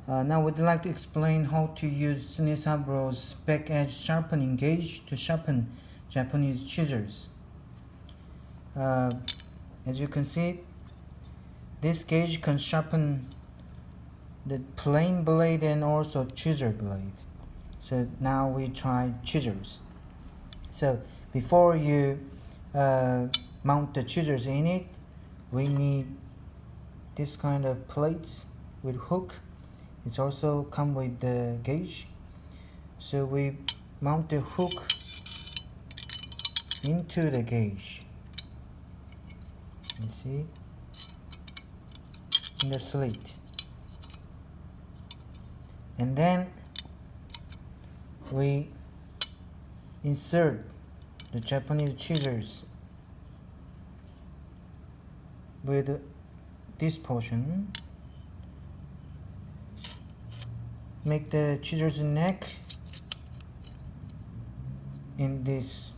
Now we'd like to explain how to use Tsunesaburo's back edge sharpening gauge to sharpen Japanese chisels. As you can see, this gauge can sharpen the plain blade and also chisel blade. So now we try chisels. So before you mount the chisels in it, we need this kind of plates with hook. It's also come with the gauge. So we mount the hook into the gauge. You see, in the slit. And then we insert the Japanese chisels with this portion. Make the chisel's neck in this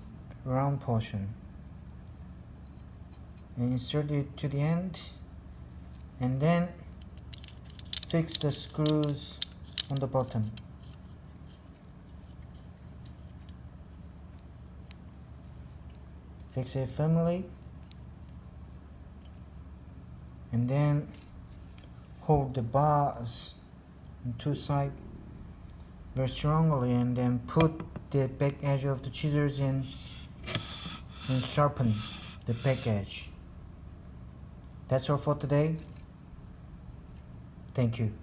round portion and insert it to the end, and then fix the screws on the bottom. Fix it firmly and then hold the bars on two sides very strongly, and then put the back edge of the chisels in and sharpen the back edge. That's all for today. Thank you.